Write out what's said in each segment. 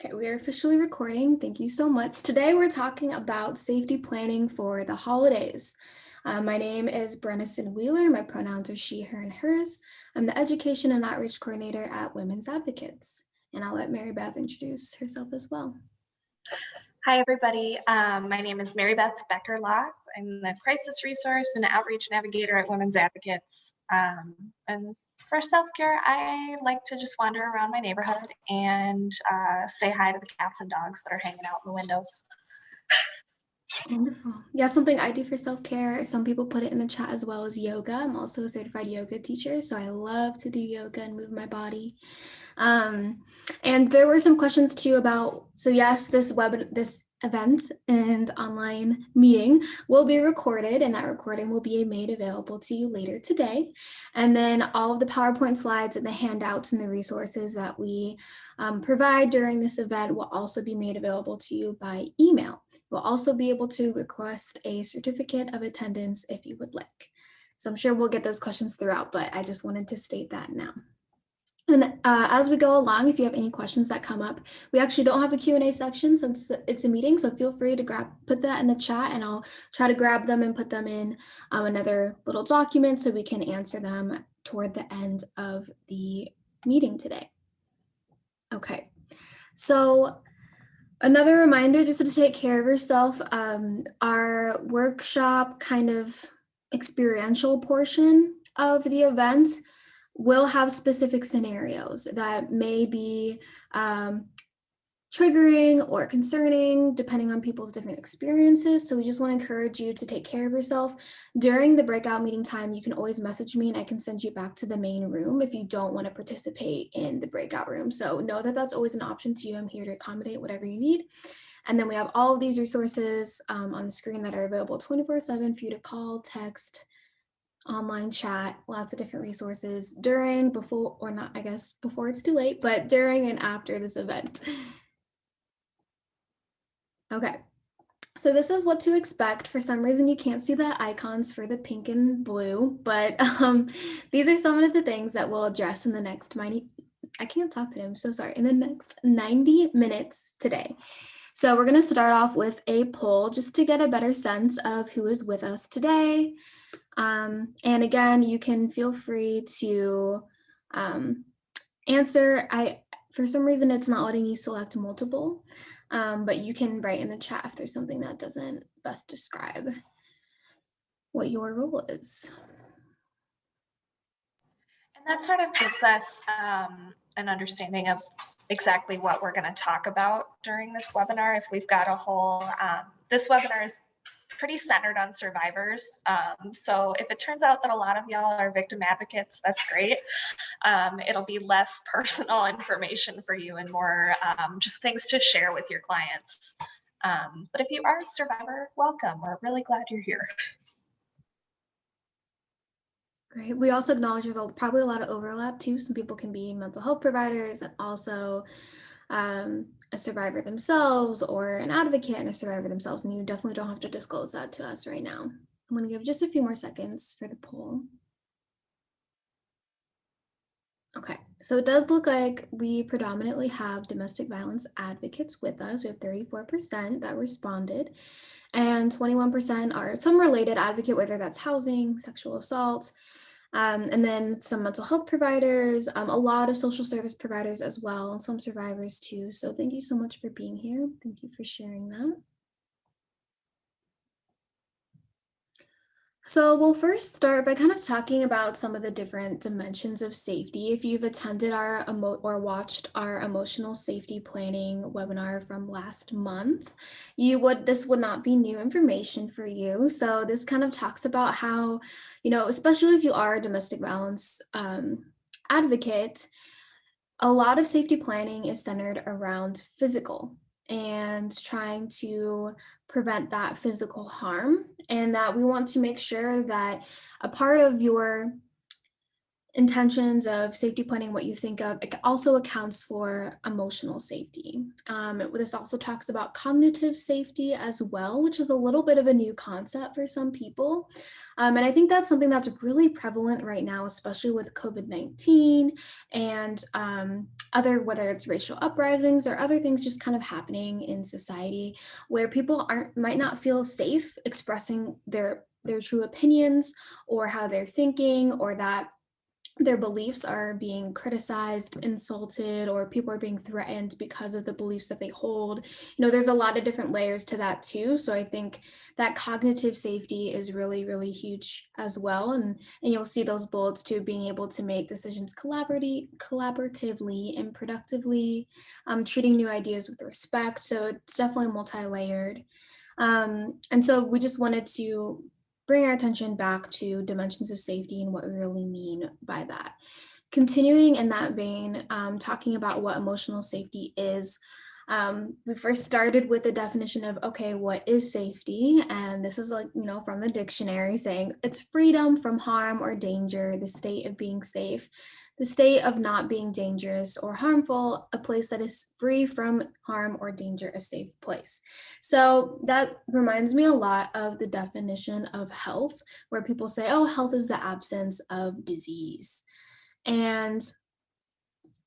Okay, we are officially recording. Thank you so much. Today we're talking about safety planning for the holidays. My name is Brennison Wheeler. My pronouns are she, her, and hers. I'm the Education and Outreach Coordinator at Women's Advocates. And I'll let Mary Beth introduce herself as well. Hi, everybody. My name is Mary Beth Becker-Locke. I'm the Crisis Resource and Outreach Navigator at Women's Advocates. And for self-care, I like to just wander around my neighborhood and say hi to the cats and dogs that are hanging out in the windows. Wonderful. Yeah, something I do for self-care. Some people put it in the chat as well as yoga. I'm also a certified yoga teacher, so I love to do yoga and move my body. And there were some questions too about, so yes, this event and online meeting will be recorded, and that recording will be made available to you later today. And then all of the PowerPoint slides and the handouts and the resources that we provide during this event will also be made available to you by email. You'll also be able to request a certificate of attendance if you would like. So I'm sure we'll get those questions throughout, but I just wanted to state that now. And as we go along, if you have any questions that come up, we actually don't have a Q&A section since it's a meeting, so feel free to put that in the chat, and I'll try to grab them and put them in another little document so we can answer them toward the end of the meeting today. Okay, so another reminder just to take care of yourself. Our workshop kind of experiential portion of the event will have specific scenarios that may be triggering or concerning depending on people's different experiences. So we just want to encourage you to take care of yourself. During the breakout meeting time, you can always message me and I can send you back to the main room if you don't want to participate in the breakout room. So know that that's always an option to you. I'm here to accommodate whatever you need. And then we have all of these resources on the screen that are available 24/7 for you to call, text, online chat, lots of different resources during, before, or not, I guess, before it's too late, but during and after this event. Okay, so this is what to expect. For some reason, you can't see the icons for the pink and blue, but these are some of the things that we'll address in the next I can't talk today, I'm so sorry, in the next 90 minutes today. So we're going to start off with a poll just to get a better sense of who is with us today. And again, you can feel free to answer. For some reason, it's not letting you select multiple, but you can write in the chat if there's something that doesn't best describe what your role is. And that sort of gives us an understanding of exactly what we're going to talk about during this webinar. If we've got a whole, this webinar is pretty centered on survivors. So if it turns out that a lot of y'all are victim advocates, that's great. It'll be less personal information for you and more just things to share with your clients. But if you are a survivor, welcome. We're really glad you're here. Great. We also acknowledge there's probably a lot of overlap too. Some people can be mental health providers and also a survivor themselves, or an advocate and a survivor themselves, and you definitely don't have to disclose that to us right now. I'm going to give just a few more seconds for the poll. Okay, so it does look like we predominantly have domestic violence advocates with us. We have 34% that responded, and 21% are some related advocate, whether that's housing, sexual assault, and then some mental health providers, a lot of social service providers as well, and some survivors too. So thank you so much for being here. Thank you for sharing that. So we'll first start by kind of talking about some of the different dimensions of safety. If you've attended our or watched our emotional safety planning webinar from last month, this would not be new information for you. So this kind of talks about how, especially if you are a domestic violence advocate, a lot of safety planning is centered around physical and trying to prevent that physical harm, and that we want to make sure that a part of your intentions of safety planning, what you think of, it also accounts for emotional safety. This also talks about cognitive safety as well, which is a little bit of a new concept for some people. And I think that's something that's really prevalent right now, especially with COVID-19 and other, whether it's racial uprisings or other things just kind of happening in society where people aren't might not feel safe expressing their true opinions or how they're thinking, or that their beliefs are being criticized, insulted, or people are being threatened because of the beliefs that they hold. There's a lot of different layers to that too. So I think that cognitive safety is really, really huge as well. And you'll see those bullets too, being able to make decisions collaboratively and productively, treating new ideas with respect. So it's definitely multi-layered. And so we just wanted to bring our attention back to dimensions of safety and what we really mean by that. Continuing in that vein, talking about what emotional safety is, we first started with the definition of, okay, what is safety? And this is like, from the dictionary saying it's freedom from harm or danger, the state of being safe, the state of not being dangerous or harmful, a place that is free from harm or danger, a safe place. So that reminds me a lot of the definition of health, where people say, oh, health is the absence of disease. And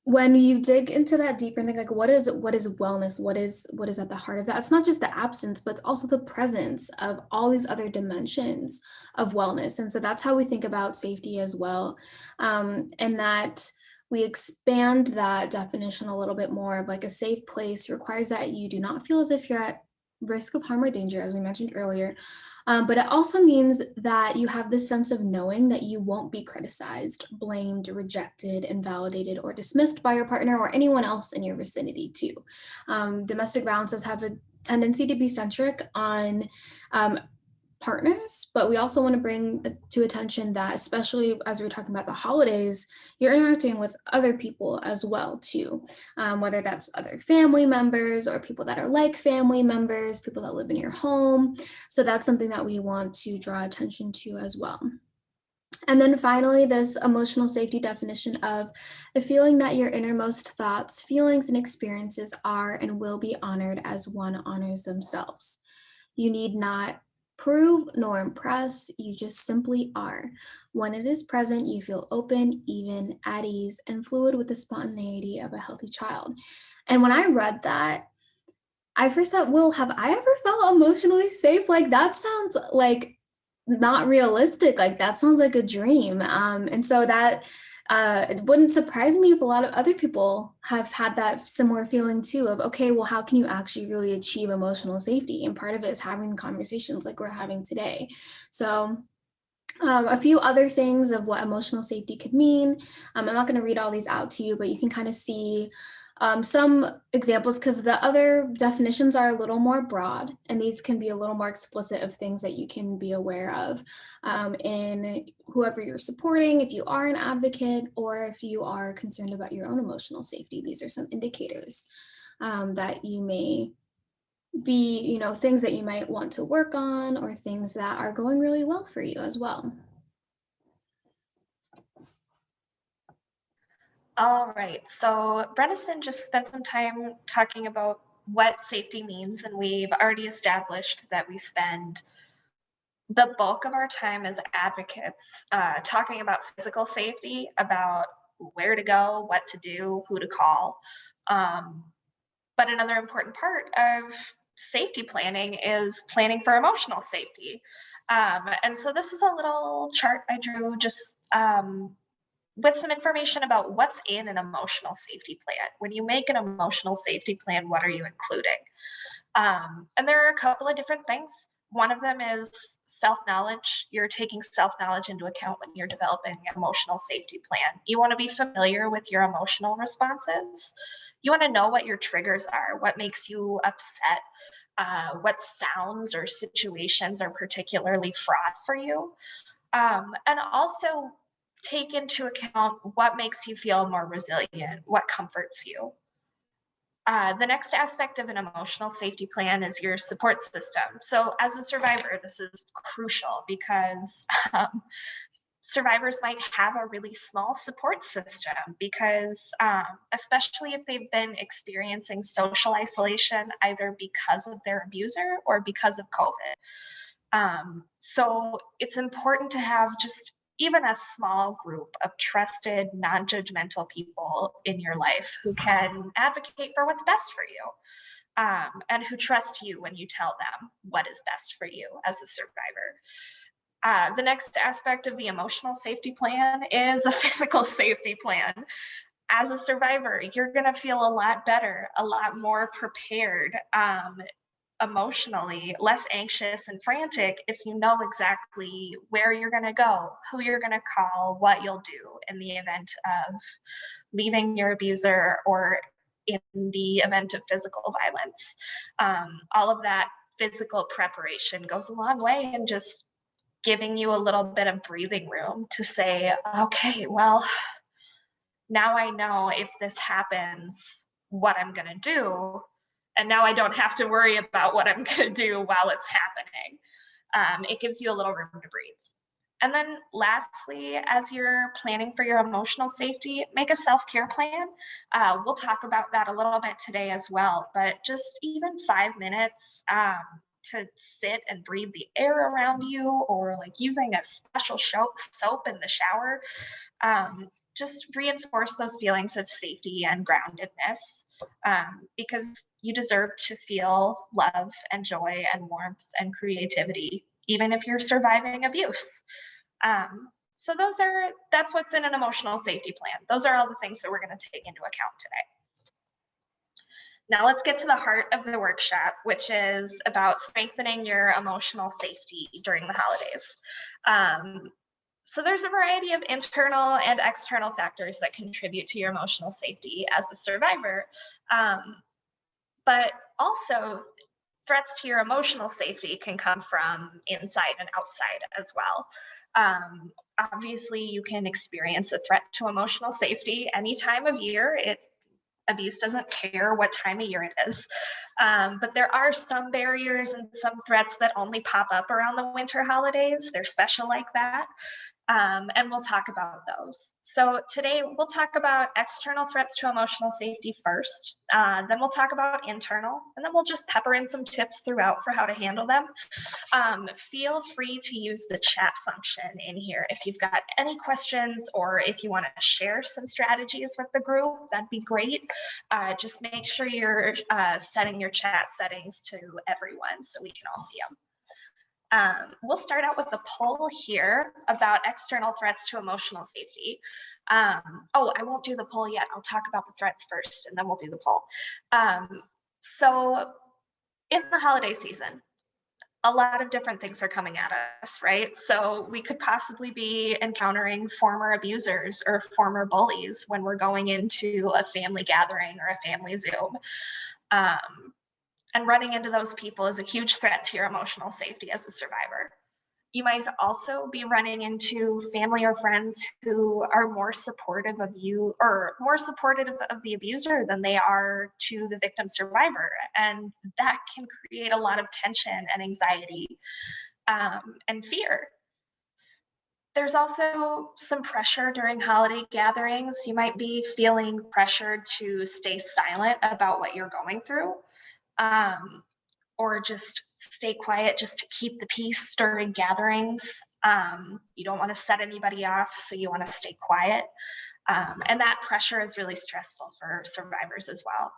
when you dig into that deeper and think like what is wellness, what is at the heart of that, it's not just the absence, but it's also the presence of all these other dimensions of wellness. And so that's how we think about safety as well. And that we expand that definition a little bit more of like a safe place requires that you do not feel as if you're at risk of harm or danger, as we mentioned earlier. But it also means that you have this sense of knowing that you won't be criticized, blamed, rejected, invalidated, or dismissed by your partner or anyone else in your vicinity, too. Domestic violences have a tendency to be centric on partners, but we also want to bring to attention that, especially as we're talking about the holidays, you're interacting with other people as well too, whether that's other family members or people that are like family members, people that live in your home. So that's something that we want to draw attention to as well. And then finally, this emotional safety definition of the feeling that your innermost thoughts, feelings, and experiences are and will be honored as one honors themselves. You need not prove nor impress, you just simply are. When it is present, you feel open, even, at ease, and fluid with the spontaneity of a healthy child. And when I read that, I first thought, well, have I ever felt emotionally safe? Like, that sounds like not realistic. Like, that sounds like a dream. And so that it wouldn't surprise me if a lot of other people have had that similar feeling too of, okay, well, how can you actually really achieve emotional safety? And part of it is having conversations like we're having today. So a few other things of what emotional safety could mean. I'm not going to read all these out to you, but you can kind of see some examples because the other definitions are a little more broad, and these can be a little more explicit of things that you can be aware of in whoever you're supporting, if you are an advocate, or if you are concerned about your own emotional safety. These are some indicators that you may be, things that you might want to work on or things that are going really well for you as well. All right, so Bredesen just spent some time talking about what safety means, and we've already established that we spend the bulk of our time as advocates talking about physical safety, about where to go, what to do, who to call. Um, but another important part of safety planning is planning for emotional safety. And so this is a little chart I drew just with some information about what's in an emotional safety plan. When you make an emotional safety plan, what are you including? And there are a couple of different things. One of them is self knowledge. You're taking self knowledge into account when you're developing an emotional safety plan. You want to be familiar with your emotional responses. You want to know what your triggers are, what makes you upset, what sounds or situations are particularly fraught for you. And also take into account what makes you feel more resilient, what comforts you. The next aspect of an emotional safety plan is your support system. So, as a survivor, this is crucial because survivors might have a really small support system because, especially if they've been experiencing social isolation, either because of their abuser or because of COVID. So, it's important to have just even a small group of trusted, non-judgmental people in your life who can advocate for what's best for you, and who trust you when you tell them what is best for you as a survivor. The next aspect of the emotional safety plan is a physical safety plan. As a survivor, you're going to feel a lot better, a lot more prepared, emotionally, less anxious and frantic if you know exactly where you're going to go, who you're going to call, what you'll do in the event of leaving your abuser or in the event of physical violence. All of that physical preparation goes a long way in just giving you a little bit of breathing room to say, okay, well, now I know if this happens, what I'm going to do. And now I don't have to worry about what I'm going to do while it's happening. It gives you a little room to breathe. And then lastly, as you're planning for your emotional safety, make a self-care plan. We'll talk about that a little bit today as well, but just even 5 minutes to sit and breathe the air around you, or like using a special soap in the shower, just reinforce those feelings of safety and groundedness, because you deserve to feel love and joy and warmth and creativity, even if you're surviving abuse. So that's what's in an emotional safety plan. Those are all the things that we're going to take into account today. Now let's get to the heart of the workshop, which is about strengthening your emotional safety during the holidays. So there's a variety of internal and external factors that contribute to your emotional safety as a survivor, but also threats to your emotional safety can come from inside and outside as well. Obviously, you can experience a threat to emotional safety any time of year. Abuse doesn't care what time of year it is. But there are some barriers and some threats that only pop up around the winter holidays. They're special like that. And we'll talk about those. So today we'll talk about external threats to emotional safety first. Then we'll talk about internal, and then we'll just pepper in some tips throughout for how to handle them. Feel free to use the chat function in here if you've got any questions, or if you want to share some strategies with the group, that'd be great. Just make sure you're setting your chat settings to everyone so we can all see them. We'll start out with the poll here about external threats to emotional safety. I won't do the poll yet. I'll talk about the threats first, and then we'll do the poll. So in the holiday season, a lot of different things are coming at us, right? So we could possibly be encountering former abusers or former bullies when we're going into a family gathering or a family Zoom. And running into those people is a huge threat to your emotional safety as a survivor. You might also be running into family or friends who are more supportive of you, or more supportive of the abuser than they are to the victim survivor. And that can create a lot of tension and anxiety, and fear. There's also some pressure during holiday gatherings. You might be feeling pressured to stay silent about what you're going through. Um, or just stay quiet just to keep the peace during gatherings. You don't want to set anybody off, so you want to stay quiet. And that pressure is really stressful for survivors as well.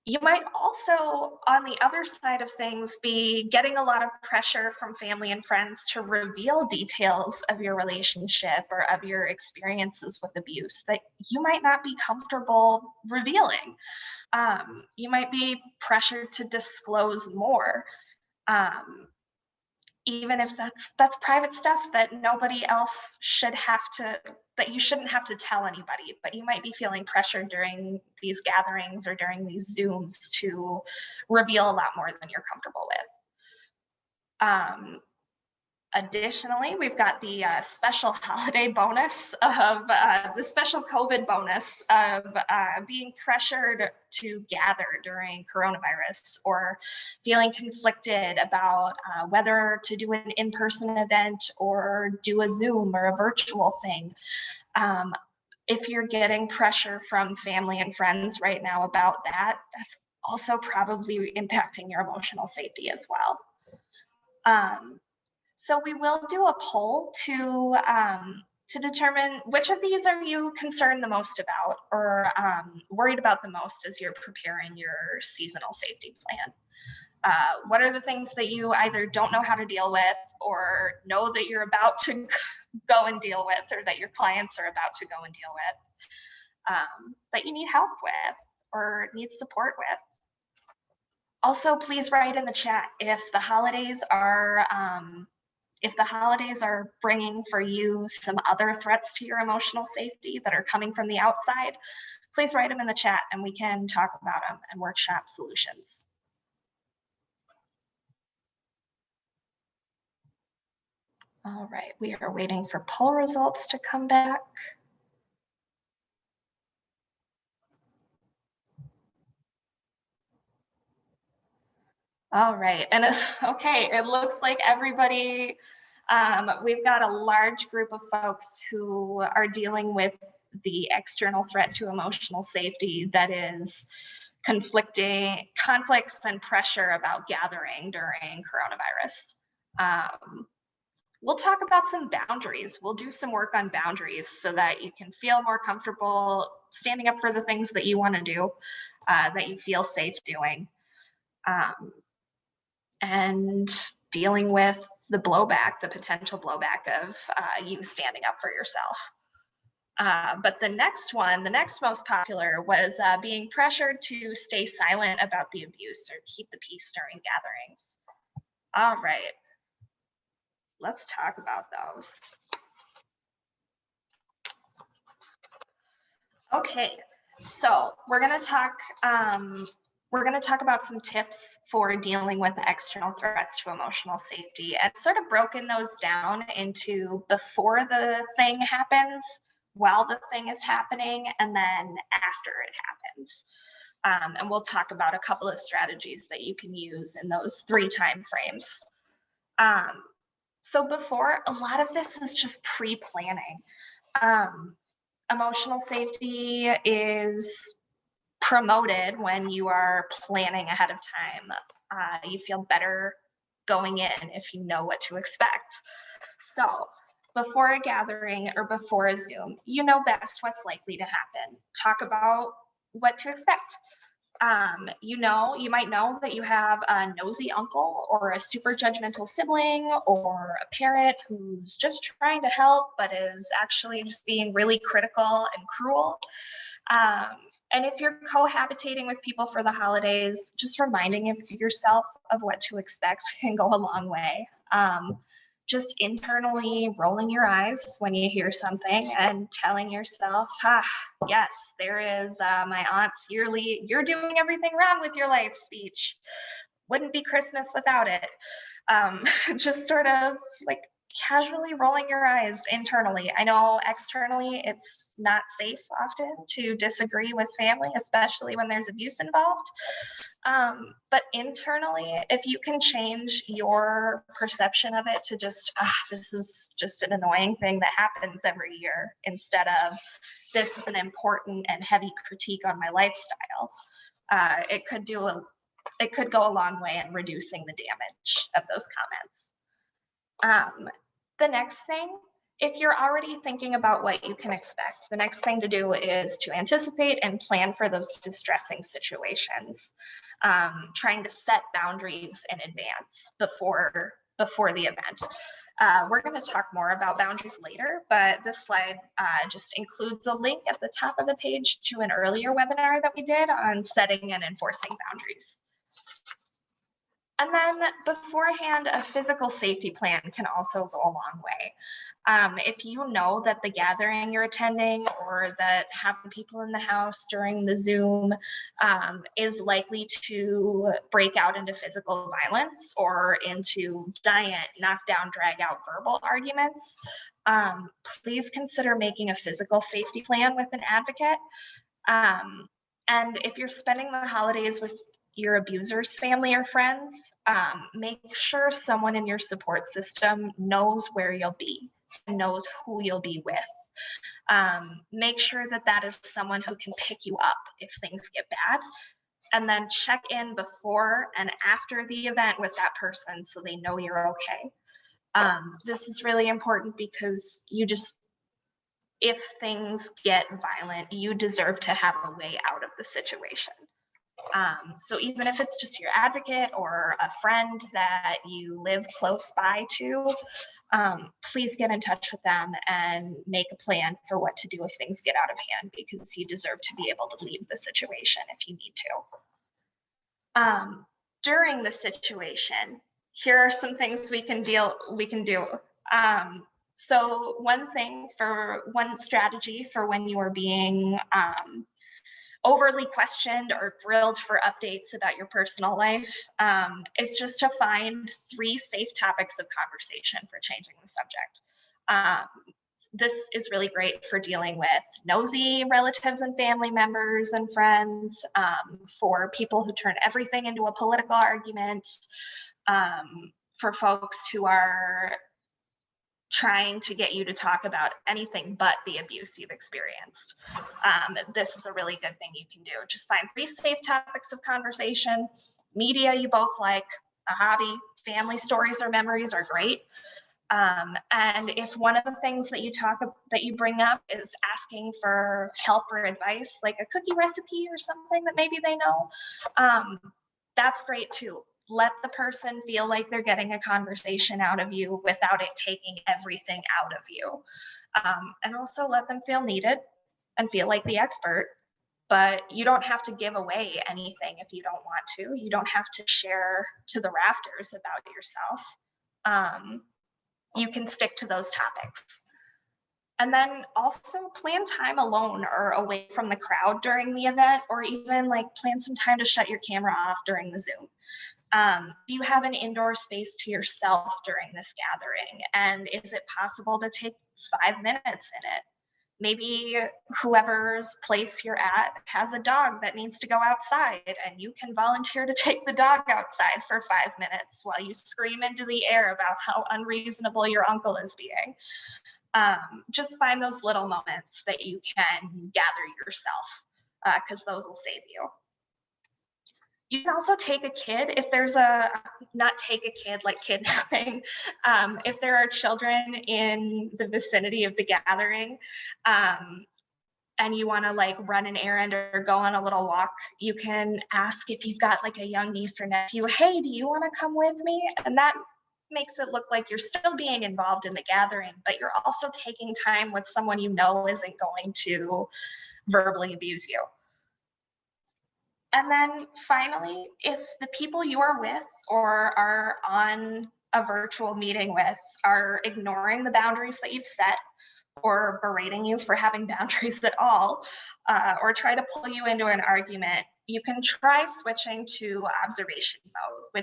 You might also, on the other side of things, be getting a lot of pressure from family and friends to reveal details of your relationship or of your experiences with abuse that you might not be comfortable revealing. You might be pressured to disclose more, um, even if that's private stuff that nobody else should have to, that you shouldn't have to tell anybody. But you might be feeling pressure during these gatherings or during these Zooms to reveal a lot more than you're comfortable with. Additionally, we've got the special holiday bonus of the special COVID bonus of being pressured to gather during coronavirus, or feeling conflicted about whether to do an in-person event or do a Zoom or a virtual thing. If you're getting pressure from family and friends right now about that, that's also probably impacting your emotional safety as well. So we will do a poll to determine which of these are you concerned the most about or worried about the most as you're preparing your seasonal safety plan. What are the things that you either don't know how to deal with or know that you're about to go and deal with, or that your clients are about to go and deal with, that you need help with or need support with? Also, please write in the chat if the holidays are bringing for you some other threats to your emotional safety that are coming from the outside. Please write them in the chat and we can talk about them and workshop solutions. All right, we are waiting for poll results to come back. All right, and okay, it looks like everybody, we've got a large group of folks who are dealing with the external threat to emotional safety that is conflicts and pressure about gathering during coronavirus. We'll talk about some boundaries. We'll do some work on boundaries so that you can feel more comfortable standing up for the things that you want to do, that you feel safe doing. And dealing with the blowback, the potential blowback of you standing up for yourself. But the next most popular was being pressured to stay silent about the abuse or keep the peace during gatherings. All right, let's talk about those. Okay, so we're gonna talk about some tips for dealing with external threats to emotional safety, and sort of broken those down into before the thing happens, while the thing is happening, and then after it happens. And we'll talk about a couple of strategies that you can use in those 3 time frames. So before, a lot of this is just pre-planning. Emotional safety is promoted when you are planning ahead of time. You feel better going in if you know what to expect. So before a gathering or before a Zoom, you know best what's likely to happen. Talk about what to expect. You might know that you have a nosy uncle or a super judgmental sibling or a parent who's just trying to help but is actually just being really critical and cruel. And if you're cohabitating with people for the holidays, just reminding yourself of what to expect can go a long way. Just internally rolling your eyes when you hear something and telling yourself, yes, there is my aunt's yearly, you're doing everything wrong with your life speech. Wouldn't be Christmas without it. Just sort of like casually rolling your eyes internally. I know externally it's not safe often to disagree with family, especially when there's abuse involved. But internally, if you can change your perception of it to just, this is just an annoying thing that happens every year, instead of this is an important and heavy critique on my lifestyle, it could go a long way in reducing the damage of those comments. The next thing, if you're already thinking about what you can expect, the next thing to do is to anticipate and plan for those distressing situations. Trying to set boundaries in advance before the event. We're going to talk more about boundaries later, but this slide just includes a link at the top of the page to an earlier webinar that we did on setting and enforcing boundaries. And then beforehand, a physical safety plan can also go a long way. If you know that the gathering you're attending or that having people in the house during the Zoom is likely to break out into physical violence or into giant knockdown, drag out verbal arguments, please consider making a physical safety plan with an advocate. And if you're spending the holidays with your abuser's family or friends, make sure someone in your support system knows where you'll be and knows who you'll be with. Make sure that is someone who can pick you up if things get bad, and then check in before and after the event with that person so they know you're okay. This is really important because if things get violent, you deserve to have a way out of the situation. So even if it's just your advocate or a friend that you live close by to, please get in touch with them and make a plan for what to do if things get out of hand, because you deserve to be able to leave the situation if you need to. During the situation, here are some things we can do. So one strategy for when you are being overly questioned or grilled for updates about your personal life, is just to find 3 safe topics of conversation for changing the subject. This is really great for dealing with nosy relatives and family members and friends, for people who turn everything into a political argument, for folks who are trying to get you to talk about anything but the abuse you've experienced. This is a really good thing you can do. Just find 3 safe topics of conversation, media you both like, a hobby, family stories or memories are great. And if one of the things that you bring up is asking for help or advice, like a cookie recipe or something that maybe they know, that's great too. Let the person feel like they're getting a conversation out of you without it taking everything out of you. And also let them feel needed and feel like the expert, but you don't have to give away anything if you don't want to. You don't have to share to the rafters about yourself. You can stick to those topics. And then also plan time alone or away from the crowd during the event, or even like plan some time to shut your camera off during the Zoom. Do you have an indoor space to yourself during this gathering? And is it possible to take 5 minutes in it? Maybe whoever's place you're at has a dog that needs to go outside, and you can volunteer to take the dog outside for 5 minutes while you scream into the air about how unreasonable your uncle is being. Just find those little moments that you can gather yourself, because those will save you. You can also take a kid if there's not take a kid like kidnapping. If there are children in the vicinity of the gathering, and you want to like run an errand or go on a little walk, you can ask if you've got like a young niece or nephew, hey, do you want to come with me? And that makes it look like you're still being involved in the gathering, but you're also taking time with someone you know isn't going to verbally abuse you. And then finally, if the people you are with or are on a virtual meeting with are ignoring the boundaries that you've set, or berating you for having boundaries at all, or try to pull you into an argument, you can try switching to observation mode,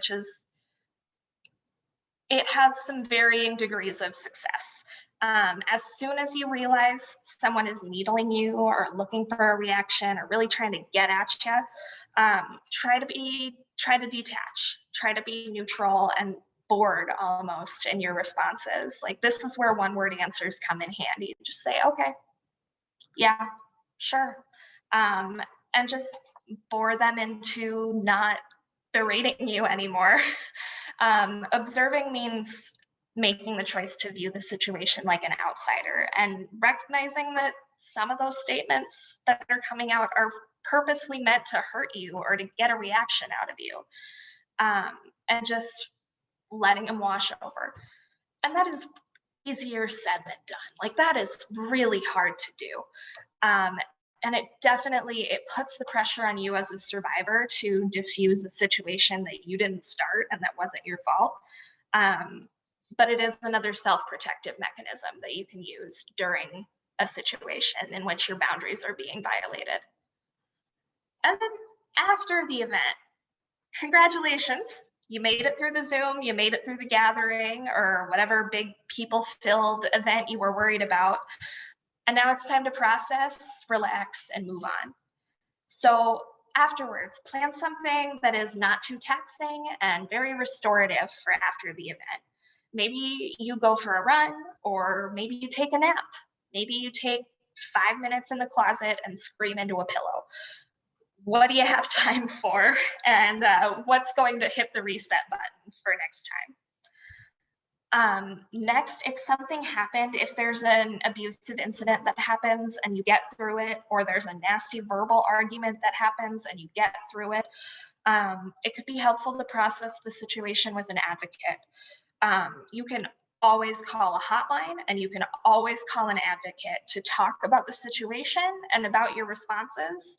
it has some varying degrees of success. As soon as you realize someone is needling you or looking for a reaction or really trying to get at you, try to detach, try to be neutral and bored almost in your responses. Like, this is where one word answers come in handy. You just say, okay, yeah, sure. And just bore them into not berating you anymore. Observing means making the choice to view the situation like an outsider and recognizing that some of those statements that are coming out are purposely meant to hurt you or to get a reaction out of you, and just letting them wash over. And that is easier said than done. Like, that is really hard to do. And it puts the pressure on you as a survivor to diffuse a situation that you didn't start and that wasn't your fault. But it is another self-protective mechanism that you can use during a situation in which your boundaries are being violated. And then after the event, congratulations. You made it through the Zoom, you made it through the gathering or whatever big people-filled event you were worried about. And now it's time to process, relax, and move on. So afterwards, plan something that is not too taxing and very restorative for after the event. Maybe you go for a run, or maybe you take a nap. Maybe you take 5 minutes in the closet and scream into a pillow. What do you have time for? And what's going to hit the reset button for next time? Next, if something happened, if there's an abusive incident that happens and you get through it, or there's a nasty verbal argument that happens and you get through it, it could be helpful to process the situation with an advocate. You can always call a hotline and you can always call an advocate to talk about the situation and about your responses.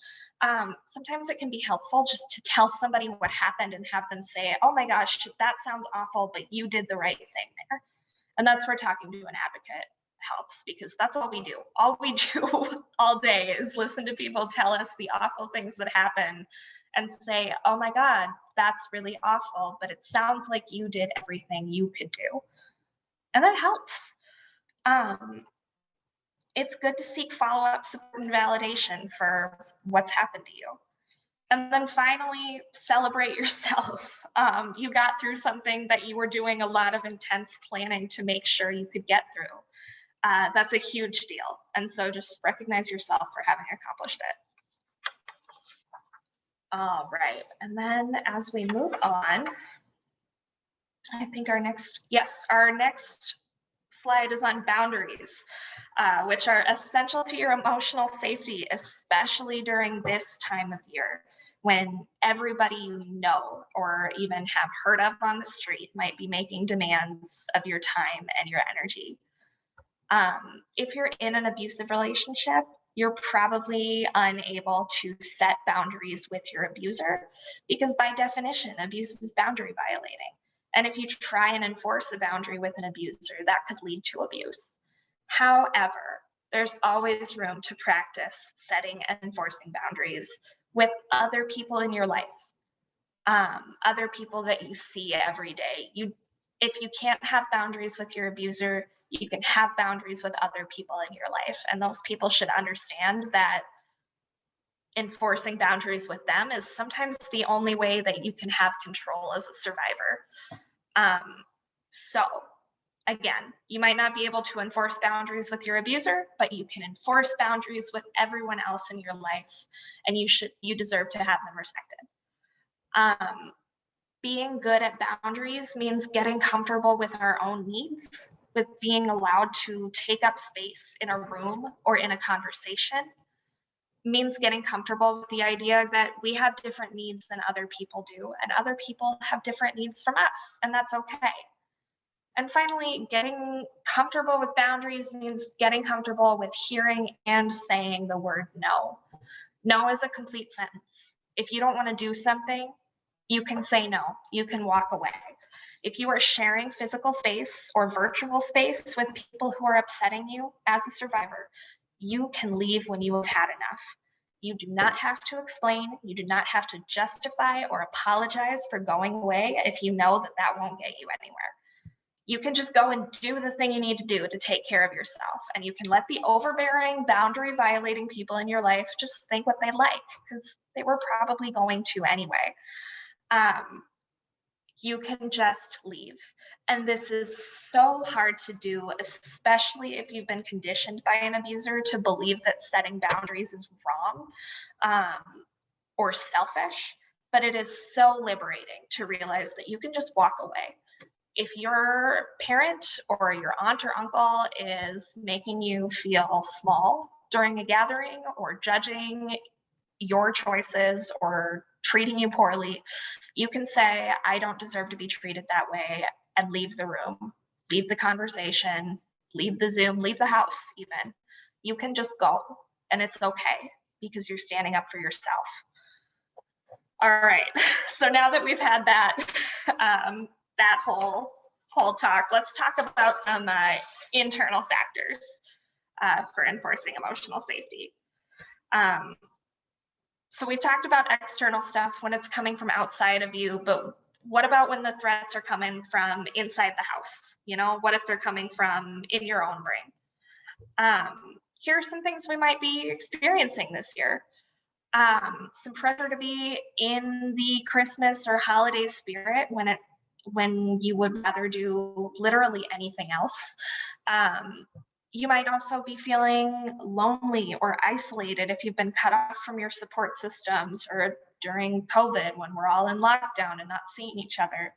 Sometimes it can be helpful just to tell somebody what happened and have them say, oh my gosh, that sounds awful, but you did the right thing there. And that's where talking to an advocate helps, because that's all we do. All we do all day is listen to people tell us the awful things that happen and say, oh my God, that's really awful, but it sounds like you did everything you could do. And that helps. Um, it's good to seek follow up support and validation for what's happened to you. And then finally, celebrate yourself. You got through something that you were doing a lot of intense planning to make sure you could get through. That's a huge deal. And so just recognize yourself for having accomplished it. All right. And then as we move on, I think our next slide is on boundaries, which are essential to your emotional safety, especially during this time of year when everybody you know or even have heard of on the street might be making demands of your time and your energy. If you're in an abusive relationship, you're probably unable to set boundaries with your abuser because, by definition, abuse is boundary violating. And if you try and enforce a boundary with an abuser, that could lead to abuse. However, there's always room to practice setting and enforcing boundaries with other people in your life, other people that you see every day. If you can't have boundaries with your abuser, you can have boundaries with other people in your life. And those people should understand that enforcing boundaries with them is sometimes the only way that you can have control as a survivor. So again, you might not be able to enforce boundaries with your abuser, but you can enforce boundaries with everyone else in your life, and you deserve to have them respected. Being good at boundaries means getting comfortable with our own needs, with being allowed to take up space in a room or in a conversation, means getting comfortable with the idea that we have different needs than other people do, and other people have different needs from us, and that's okay. And finally, getting comfortable with boundaries means getting comfortable with hearing and saying the word no. No is a complete sentence. If you don't want to do something, you can say no. You can walk away. If you are sharing physical space or virtual space with people who are upsetting you as a survivor, you can leave when you have had enough. You do not have to explain. You do not have to justify or apologize for going away if you know that that won't get you anywhere. You can just go and do the thing you need to do to take care of yourself. And you can let the overbearing, boundary violating people in your life just think what they like, because they were probably going to anyway. You can just leave. And this is so hard to do, especially if you've been conditioned by an abuser to believe that setting boundaries is wrong or selfish. But it is so liberating to realize that you can just walk away. If your parent or your aunt or uncle is making you feel small during a gathering or judging your choices or treating you poorly, you can say, I don't deserve to be treated that way, and leave the room, leave the conversation, leave the Zoom, leave the house even. You can just go, and it's okay because you're standing up for yourself. All right, so now that we've had that, that whole talk, let's talk about some internal factors for enforcing emotional safety. So we've talked about external stuff when it's coming from outside of you, but what about when the threats are coming from inside the house? You know, what if they're coming from in your own brain? Here are some things we might be experiencing this year. Some pressure to be in the Christmas or holiday spirit when you would rather do literally anything else. You might also be feeling lonely or isolated if you've been cut off from your support systems, or during COVID when we're all in lockdown and not seeing each other.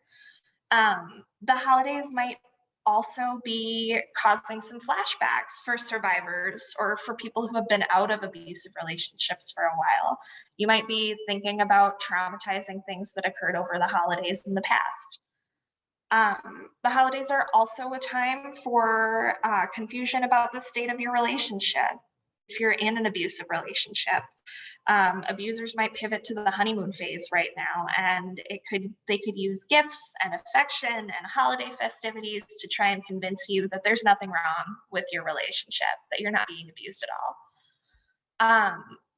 The holidays might also be causing some flashbacks for survivors or for people who have been out of abusive relationships for a while. You might be thinking about traumatizing things that occurred over the holidays in the past. The holidays are also a time for confusion about the state of your relationship. If you're in an abusive relationship, abusers might pivot to the honeymoon phase right now, and they could use gifts and affection and holiday festivities to try and convince you that there's nothing wrong with your relationship, that you're not being abused at all.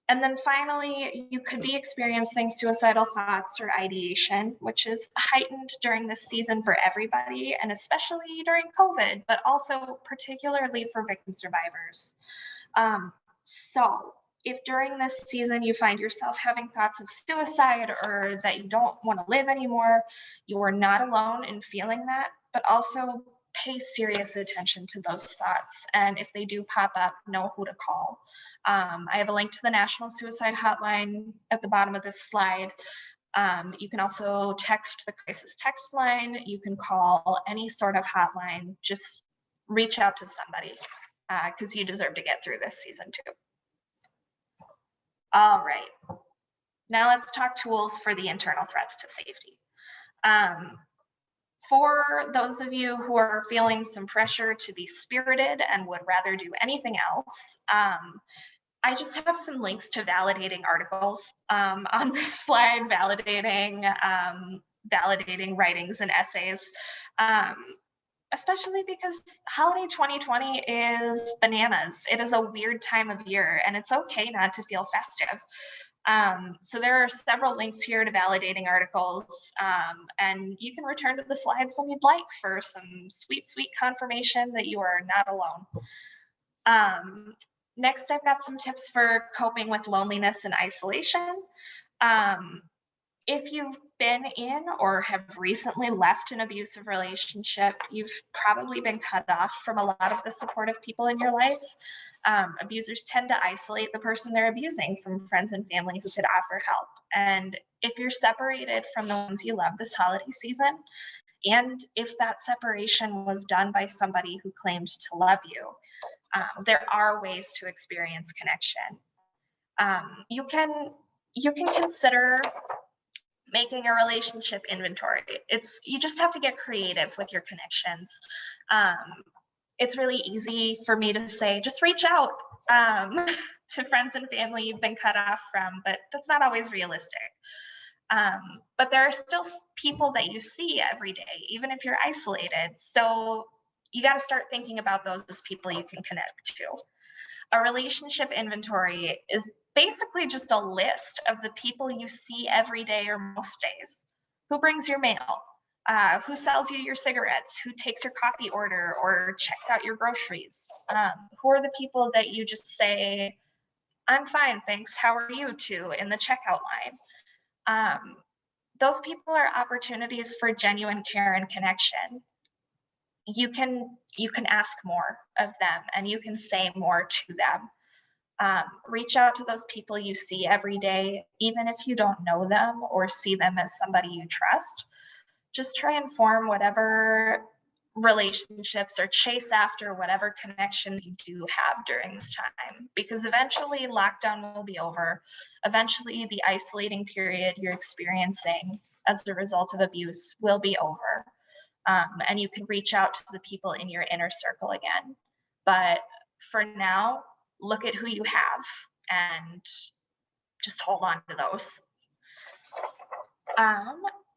And then finally, you could be experiencing suicidal thoughts or ideation, which is heightened during this season for everybody, and especially during COVID, but also particularly for victim survivors. So, if during this season you find yourself having thoughts of suicide or that you don't want to live anymore, you are not alone in feeling that, but also pay serious attention to those thoughts. And if they do pop up, know who to call. I have a link to the National Suicide Hotline at the bottom of this slide. You can also text the crisis text line. You can call any sort of hotline. Just reach out to somebody because you deserve to get through this season too. All right. Now let's talk tools for the internal threats to safety. For those of you who are feeling some pressure to be spirited and would rather do anything else, I just have some links to validating articles on this slide, validating writings and essays, especially because holiday 2020 is bananas. It is a weird time of year, and it's okay not to feel festive. So there are several links here to validating articles, and you can return to the slides when you'd like for some sweet, sweet confirmation that you are not alone. Next, I've got some tips for coping with loneliness and isolation. If you've been in or have recently left an abusive relationship, you've probably been cut off from a lot of the supportive people in your life. Abusers tend to isolate the person they're abusing from friends and family who could offer help. And if you're separated from the ones you love this holiday season, and if that separation was done by somebody who claimed to love you, there are ways to experience connection. You can consider making a relationship inventory. You just have to get creative with your connections. It's really easy for me to say, just reach out to friends and family you've been cut off from, but that's not always realistic. But there are still people that you see every day, even if you're isolated. So you got to start thinking about those as people you can connect to. A relationship inventory is basically just a list of the people you see every day or most days. Who brings your mail? Who sells you your cigarettes? Who takes your coffee order or checks out your groceries? Who are the people that you just say, I'm fine, thanks, how are you, to in the checkout line? Those people are opportunities for genuine care and connection. You can ask more of them and you can say more to them. Reach out to those people you see every day, even if you don't know them or see them as somebody you trust. Just try and form whatever relationships or chase after whatever connections you do have during this time, because eventually lockdown will be over. Eventually the isolating period you're experiencing as a result of abuse will be over. And you can reach out to the people in your inner circle again. But for now, look at who you have and just hold on to those.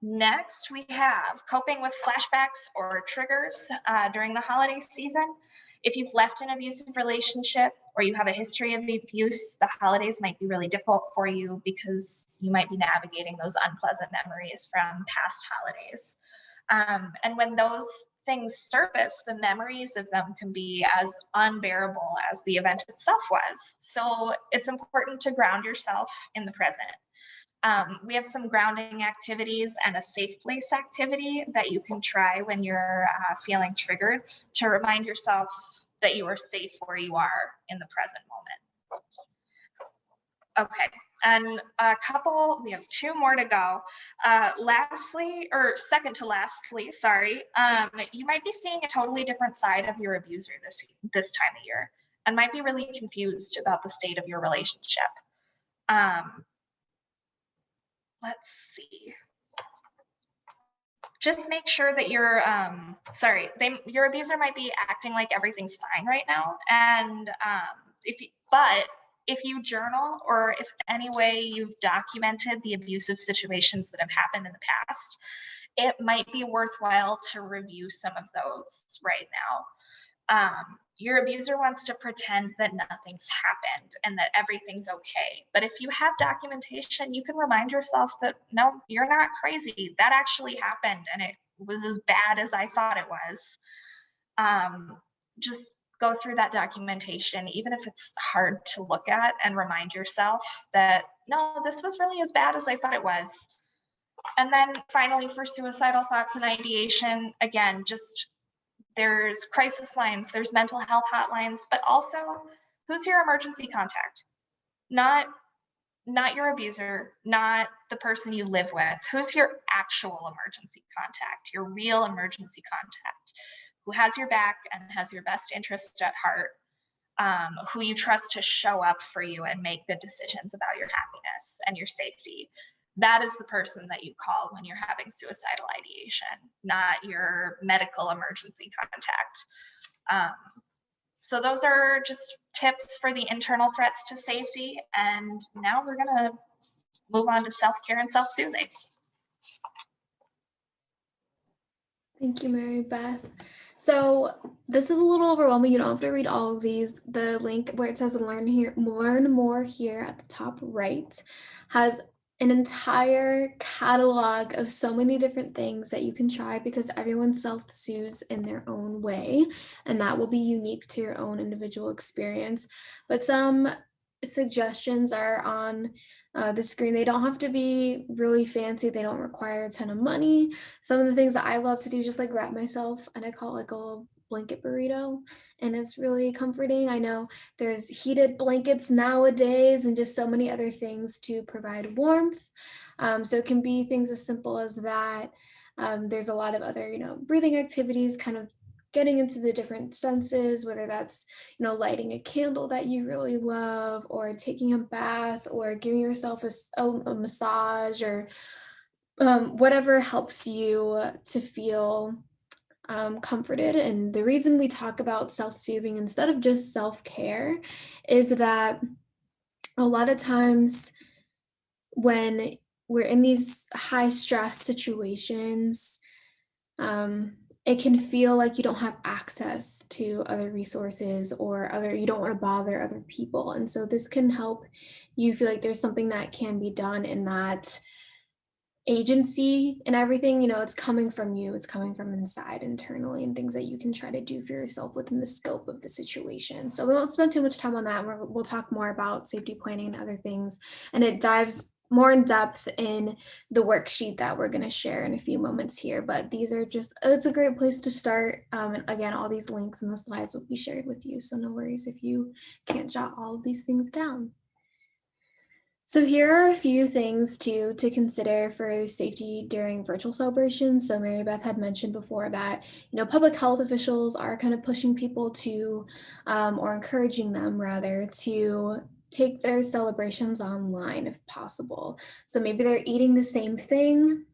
Next, we have coping with flashbacks or triggers during the holiday season. If you've left an abusive relationship or you have a history of abuse, the holidays might be really difficult for you because you might be navigating those unpleasant memories from past holidays. And when those things surface, the memories of them can be as unbearable as the event itself was. So it's important to ground yourself in the present. We have some grounding activities and a safe place activity that you can try when you're feeling triggered to remind yourself that you are safe where you are in the present moment. Okay, And we have two more to go. Lastly, or second to lastly, sorry, you might be seeing a totally different side of your abuser this time of year, and might be really confused about the state of your relationship. Um, let's see. Just make sure that your abuser might be acting like everything's fine right now, and if you journal, or if any way you've documented the abusive situations that have happened in the past, it might be worthwhile to review some of those right now. Your abuser wants to pretend that nothing's happened and that everything's okay. But if you have documentation, you can remind yourself that no, you're not crazy. That actually happened and it was as bad as I thought it was. Just go through that documentation, even if it's hard to look at, and remind yourself that no, this was really as bad as I thought it was. And then finally, for suicidal thoughts and ideation, again, just there's crisis lines, there's mental health hotlines, but also who's your emergency contact? Not your abuser, not the person you live with. Who's your actual emergency contact, your real emergency contact, who has your back and has your best interest at heart, who you trust to show up for you and make good decisions about your happiness and your safety. That is the person that you call when you're having suicidal ideation, not your medical emergency contact. So those are just tips for the internal threats to safety. And now we're gonna move on to self-care and self-soothing. Thank you, Mary Beth. So this is a little overwhelming. You don't have to read all of these. The link where it says learn more here at the top right has an entire catalog of so many different things that you can try, because everyone self-soothes in their own way, and that will be unique to your own individual experience. But some suggestions are on the screen. They don't have to be really fancy. They don't require a ton of money. Some of the things that I love to do is just like wrap myself, and I call it like a blanket burrito, and it's really comforting. I know there's heated blankets nowadays and just so many other things to provide warmth. So it can be things as simple as that. There's a lot of other, breathing activities, kind of getting into the different senses, whether that's, lighting a candle that you really love, or taking a bath, or giving yourself a massage, or whatever helps you to feel comforted. And the reason we talk about self-soothing instead of just self-care is that a lot of times when we're in these high stress situations, it can feel like you don't have access to other resources, or you don't want to bother other people. And so this can help you feel like there's something that can be done, in that agency and everything, it's coming from you, it's coming from inside internally, and things that you can try to do for yourself within the scope of the situation. So we won't spend too much time on that. We'll talk more about safety planning and other things, and it dives more in depth in the worksheet that we're going to share in a few moments here. But it's a great place to start. And again, all these links and the slides will be shared with you, so no worries if you can't jot all of these things down. So here are a few things to consider for safety during virtual celebrations. So Mary Beth had mentioned before that, public health officials are kind of pushing people to, or encouraging them rather, to take their celebrations online if possible. So maybe they're eating the same thing,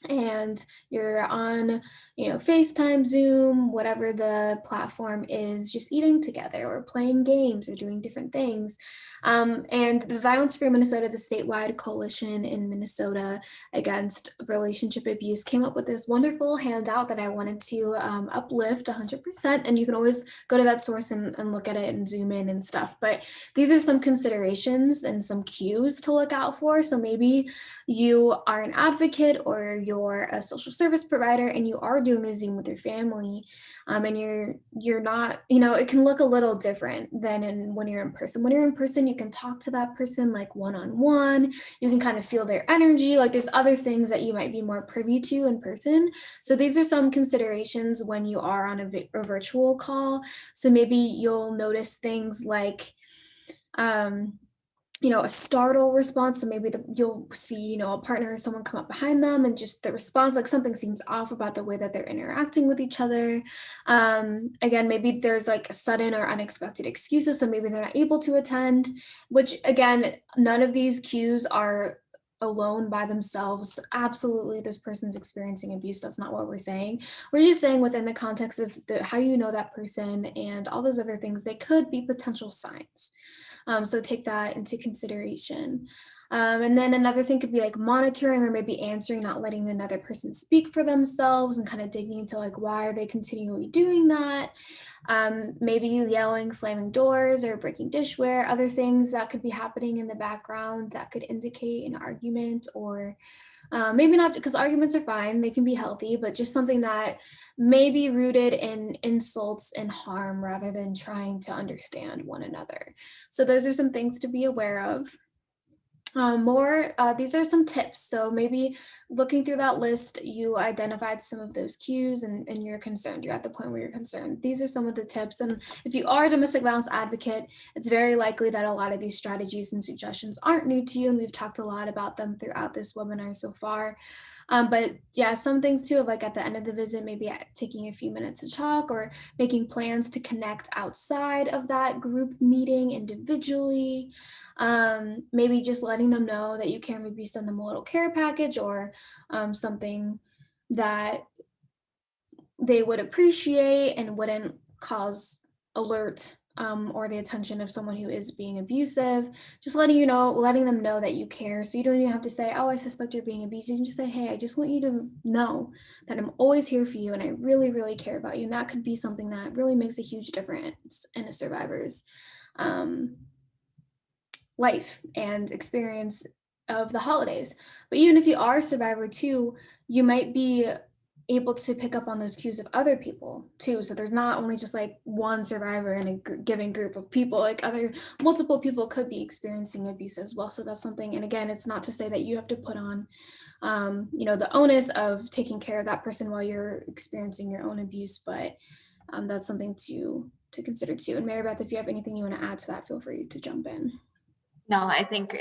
and you're on, FaceTime, Zoom, whatever the platform is, just eating together or playing games or doing different things. And the Violence Free Minnesota, the statewide coalition in Minnesota against relationship abuse, came up with this wonderful handout that I wanted to uplift 100%. And you can always go to that source and look at it and zoom in and stuff. But these are some considerations and some cues to look out for. So maybe you are an advocate, or you're a social service provider, and you are doing a Zoom with your family, and you're not, it can look a little different than when you're in person. When you're in person, you can talk to that person like one-on-one. You can kind of feel their energy. Like there's other things that you might be more privy to in person. So these are some considerations when you are on a virtual call. So maybe you'll notice things like, a startle response. So maybe you'll see, a partner or someone come up behind them and just the response, like something seems off about the way that they're interacting with each other. Again, maybe there's like sudden or unexpected excuses. So maybe they're not able to attend, which again, none of these cues are alone by themselves. Absolutely, this person's experiencing abuse. That's not what we're saying. We're just saying within the context of how you know that person and all those other things, they could be potential signs. So take that into consideration. And then another thing could be like monitoring or maybe answering, not letting another person speak for themselves and kind of digging into like, why are they continually doing that? Maybe yelling, slamming doors, or breaking dishware, other things that could be happening in the background that could indicate an argument, or maybe not, because arguments are fine, they can be healthy, but just something that may be rooted in insults and harm rather than trying to understand one another. So those are some things to be aware of. These are some tips. So maybe looking through that list, you identified some of those cues and you're concerned. You're at the point where you're concerned. These are some of the tips. And if you are a domestic violence advocate, it's very likely that a lot of these strategies and suggestions aren't new to you. And we've talked a lot about them throughout this webinar so far. But yeah, some things too, like at the end of the visit, maybe taking a few minutes to talk or making plans to connect outside of that group meeting individually. Maybe just letting them know that you can maybe send them a little care package or something that they would appreciate and wouldn't cause alert or the attention of someone who is being abusive. Just letting them know that you care. So you don't even have to say, oh, I suspect you're being abused. You can just say, hey, I just want you to know that I'm always here for you and I really, really care about you. And that could be something that really makes a huge difference in a survivor's life and experience of the holidays. But even if you are a survivor too, you might be able to pick up on those cues of other people too. So there's not only just like one survivor in a given group of people, like multiple people could be experiencing abuse as well. So that's something, and again, it's not to say that you have to put on, the onus of taking care of that person while you're experiencing your own abuse, but that's something to consider too. And Mary Beth, if you have anything you want to add to that, feel free to jump in. No, I think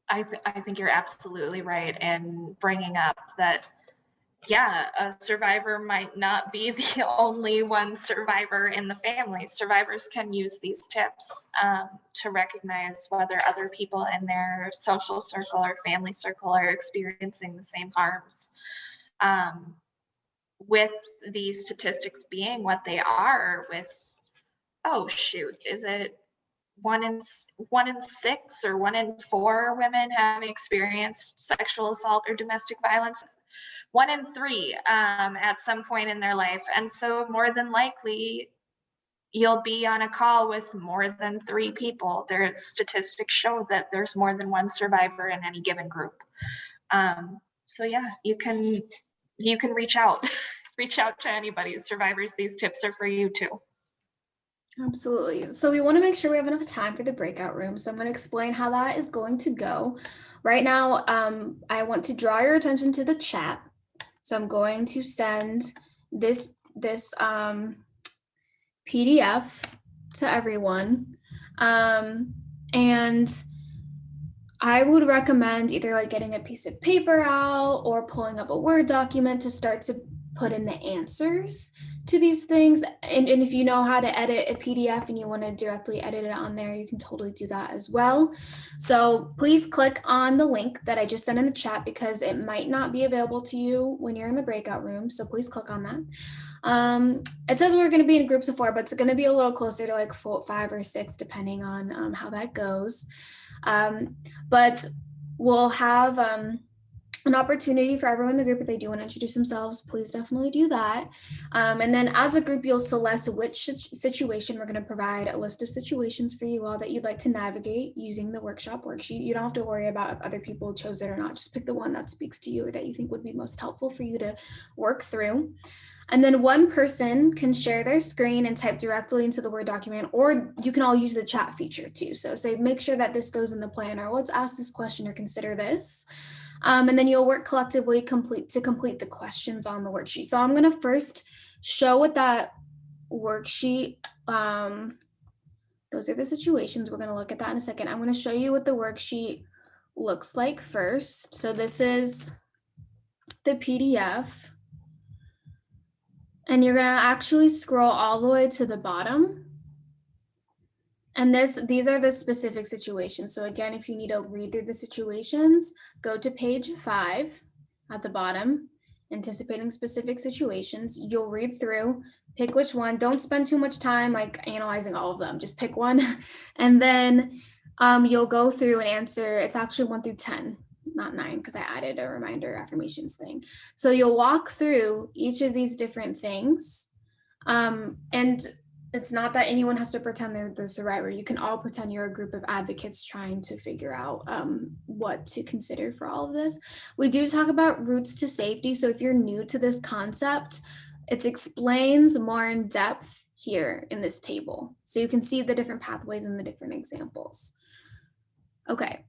I think you're absolutely right in bringing up that, yeah, a survivor might not be the only one survivor in the family. Survivors can use these tips to recognize whether other people in their social circle or family circle are experiencing the same harms. Um, with these statistics being what they are, with, oh shoot, is it one in six or 1 in 4 women have experienced sexual assault or domestic violence? 1 in 3 at some point in their life, and so more than likely you'll be on a call with more than 3 people. There's statistics show that there's more than one survivor in any given group. So yeah, you can reach out reach out to anybody. Survivors, these tips are for you too. Absolutely. So we want to make sure we have enough time for the breakout room. So I'm going to explain how that is going to go. Right now, I want to draw your attention to the chat. So I'm going to send this PDF to everyone. And I would recommend either like getting a piece of paper out or pulling up a Word document to start to put in the answers to these things. And if you know how to edit a PDF and you want to directly edit it on there, you can totally do that as well. So please click on the link that I just sent in the chat because it might not be available to you when you're in the breakout room. So please click on that. It says we're going to be in groups of 4, but it's going to be a little closer to like 5 or 6, depending on how that goes. But we'll have an opportunity for everyone in the group. If they do want to introduce themselves, please definitely do that. And then as a group, you'll select which situation. We're going to provide a list of situations for you all that you'd like to navigate using the workshop worksheet. You don't have to worry about if other people chose it or not. Just pick the one that speaks to you or that you think would be most helpful for you to work through. And then one person can share their screen and type directly into the Word document, or you can all use the chat feature too. So say, make sure that this goes in the plan, or let's ask this question or consider this. And then you'll work collectively to complete the questions on the worksheet. So I'm going to first show what that worksheet, the Those are the situations. We're going to look at that in a second. I'm going to show you what the worksheet looks like first. So this is the PDF. And you're going to actually scroll all the way to the bottom. And these are the specific situations. So again, if you need to read through the situations, go to page 5 at the bottom, anticipating specific situations. You'll read through, pick which one. Don't spend too much time like analyzing all of them. Just pick one. And then you'll go through and answer. It's actually 1 through 10, not 9, because I added a reminder affirmations thing. So you'll walk through each of these different things. And it's not that anyone has to pretend they're the survivor. You can all pretend you're a group of advocates trying to figure out what to consider for all of this. We do talk about routes to safety. So if you're new to this concept, it explains more in depth here in this table. So you can see the different pathways and the different examples. Okay.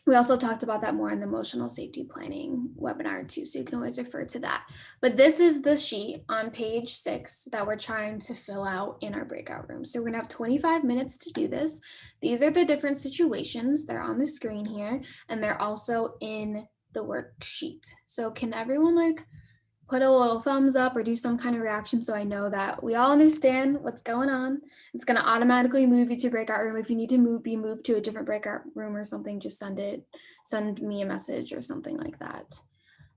We also talked about that more in the emotional safety planning webinar too, so you can always refer to that. But this is the sheet on page 6 that we're trying to fill out in our breakout room. So we're gonna have 25 minutes to do this. These are the different situations. They're on the screen here, and they're also in the worksheet. So can everyone like put a little thumbs up or do some kind of reaction so I know that we all understand what's going on. It's going to automatically move you to breakout room. If you need to be moved to a different breakout room or something, just send me a message or something like that.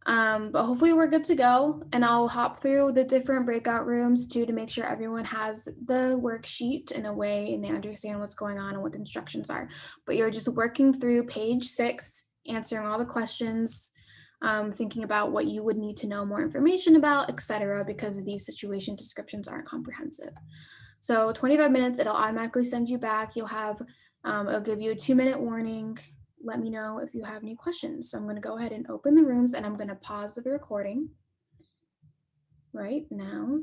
But hopefully we're good to go, and I'll hop through the different breakout rooms too to make sure everyone has the worksheet in a way and they understand what's going on and what the instructions are. But you're just working through page 6, answering all the questions, thinking about what you would need to know more information about, etc., because these situation descriptions aren't comprehensive. So 25 minutes, it'll automatically send you back. You'll have, it'll give you a 2-minute warning. Let me know if you have any questions. So I'm going to go ahead and open the rooms, and I'm going to pause the recording right now.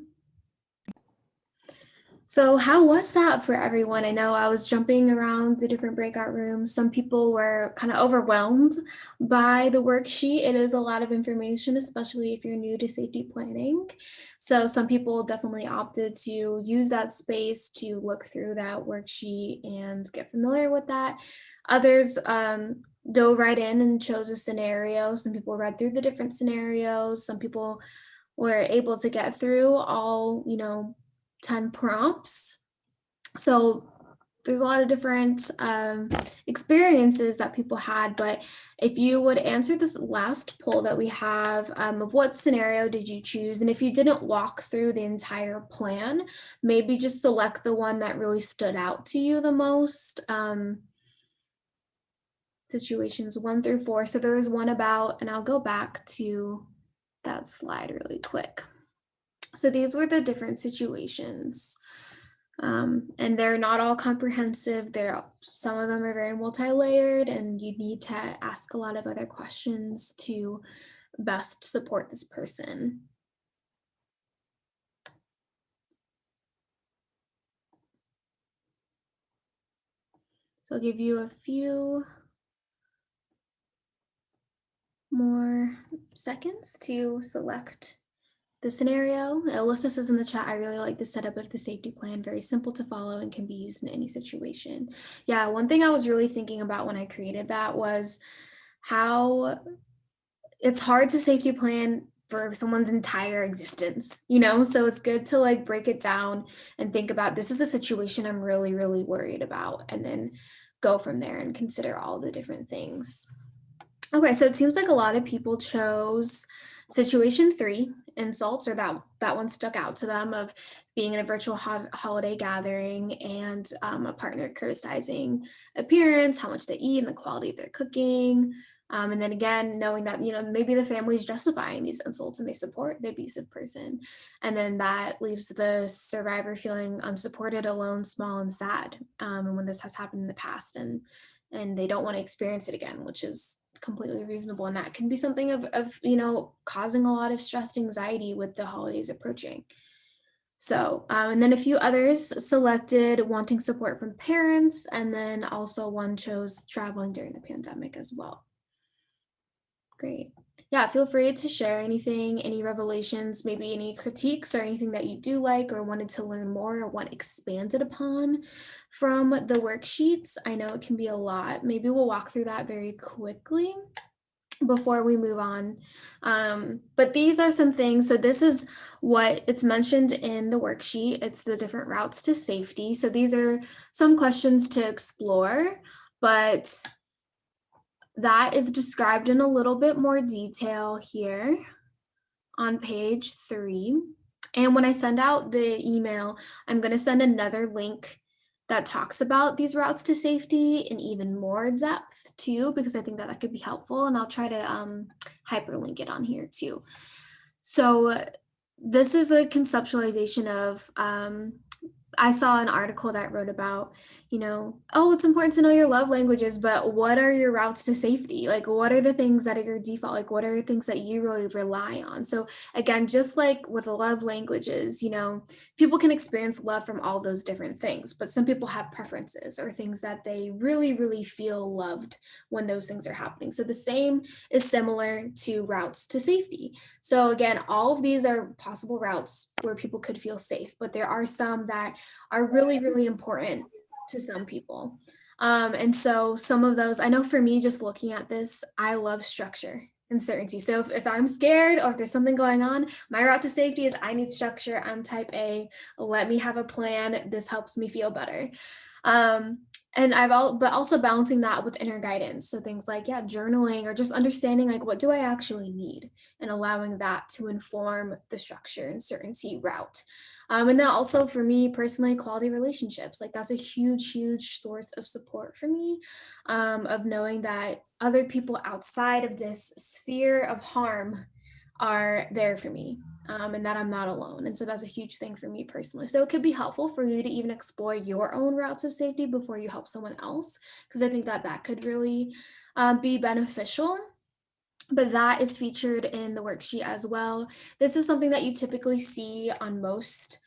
So how was that for everyone? I know I was jumping around the different breakout rooms. Some people were kind of overwhelmed by the worksheet. It is a lot of information, especially if you're new to safety planning. So some people definitely opted to use that space to look through that worksheet and get familiar with that. Others dove right in and chose a scenario. Some people read through the different scenarios. Some people were able to get through all, 10 prompts. So there's a lot of different experiences that people had, but if you would answer this last poll that we have of what scenario did you choose, and if you didn't walk through the entire plan, maybe just select the one that really stood out to you the most. Situations 1 through 4. So there was one about, and I'll go back to that slide really quick. So these were the different situations, and they're not all comprehensive. Some of them are very multi-layered, and you need to ask a lot of other questions to best support this person. So I'll give you a few more seconds to select the scenario. Alyssa says in the chat, I really like the setup of the safety plan, very simple to follow and can be used in any situation. Yeah, one thing I was really thinking about when I created that was how it's hard to safety plan for someone's entire existence, so it's good to like break it down and think about, this is a situation I'm really, really worried about, and then go from there and consider all the different things. Okay, so it seems like a lot of people chose situation 3, insults, or that one stuck out to them, of being in a virtual holiday gathering and a partner criticizing appearance, how much they eat, and the quality of their cooking. And then again, knowing that, maybe the family's justifying these insults and they support the abusive person. And then that leaves the survivor feeling unsupported, alone, small, and sad. And when this has happened in the past, and they don't want to experience it again, which is completely reasonable. And that can be something of causing a lot of stress, anxiety with the holidays approaching. So, and then a few others selected wanting support from parents, and then also one chose traveling during the pandemic as well. Great. Yeah, feel free to share anything, any revelations, maybe any critiques or anything that you do like or wanted to learn more or want expanded upon from the worksheets. I know it can be a lot. Maybe we'll walk through that very quickly before we move on. But these are some things. So this is what it's mentioned in the worksheet. It's the different routes to safety. So these are some questions to explore, but that is described in a little bit more detail here on page 3. And when I send out the email, I'm going to send another link that talks about these routes to safety in even more depth too, because I think that that could be helpful. And I'll try to hyperlink it on here too. So this is a conceptualization of I saw an article that wrote about, oh, it's important to know your love languages, but what are your routes to safety? Like, what are the things that are your default? Like, what are the things that you really rely on? So, again, just like with love languages, people can experience love from all those different things, but some people have preferences or things that they really, really feel loved when those things are happening. So, the same is similar to routes to safety. So, again, all of these are possible routes where people could feel safe, but there are some that are really, really important to some people. And so some of those, I know for me, just looking at this, I love structure and certainty. So if I'm scared or if there's something going on, my route to safety is I need structure. I'm type A. Let me have a plan. This helps me feel better. Um, and but also balancing that with inner guidance. So things like, yeah, journaling or just understanding like, what do I actually need? And allowing that to inform the structure and certainty route. And then also for me personally, quality relationships, like that's a huge, huge source of support for me, of knowing that other people outside of this sphere of harm are there for me, and that I'm not alone. And so that's a huge thing for me personally. So it could be helpful for you to even explore your own routes of safety before you help someone else, because I think that that could really be beneficial. But that is featured in the worksheet as well. This is something that you typically see on most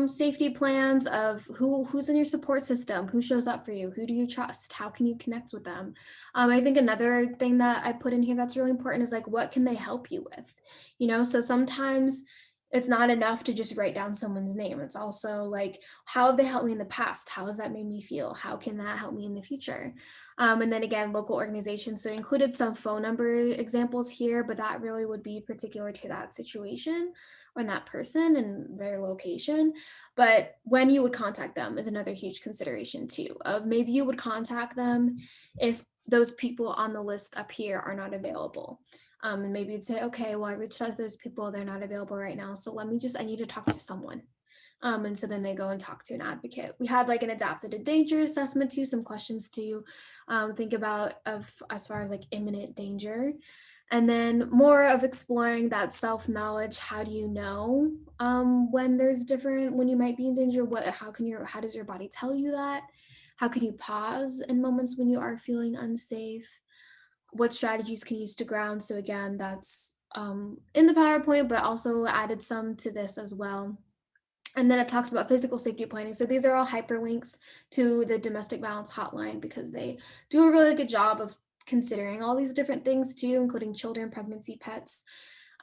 safety plans of who's in your support system, who shows up for you, who do you trust, how can you connect with them. I think another thing that I put in here that's really important is like, what can they help you with? So sometimes it's not enough to just write down someone's name. It's also like, how have they helped me in the past? How has that made me feel? How can that help me in the future? And then again, local organizations. So included some phone number examples here, but that really would be particular to that situation or that person and their location. But when you would contact them is another huge consideration too, of maybe you would contact them if those people on the list up here are not available. And maybe you'd say, okay, well, I reached out to those people, they're not available right now. So I need to talk to someone. And so then they go and talk to an advocate. We had like an adapted to danger assessment too, some questions to think about of as far as like imminent danger. And then more of exploring that self-knowledge. How do you know when you might be in danger? How does your body tell you that? How can you pause in moments when you are feeling unsafe? What strategies can you use to ground? So again, that's in the PowerPoint, but also added some to this as well. And then it talks about physical safety planning. So these are all hyperlinks to the domestic violence hotline because they do a really good job of considering all these different things too, including children, pregnancy, pets.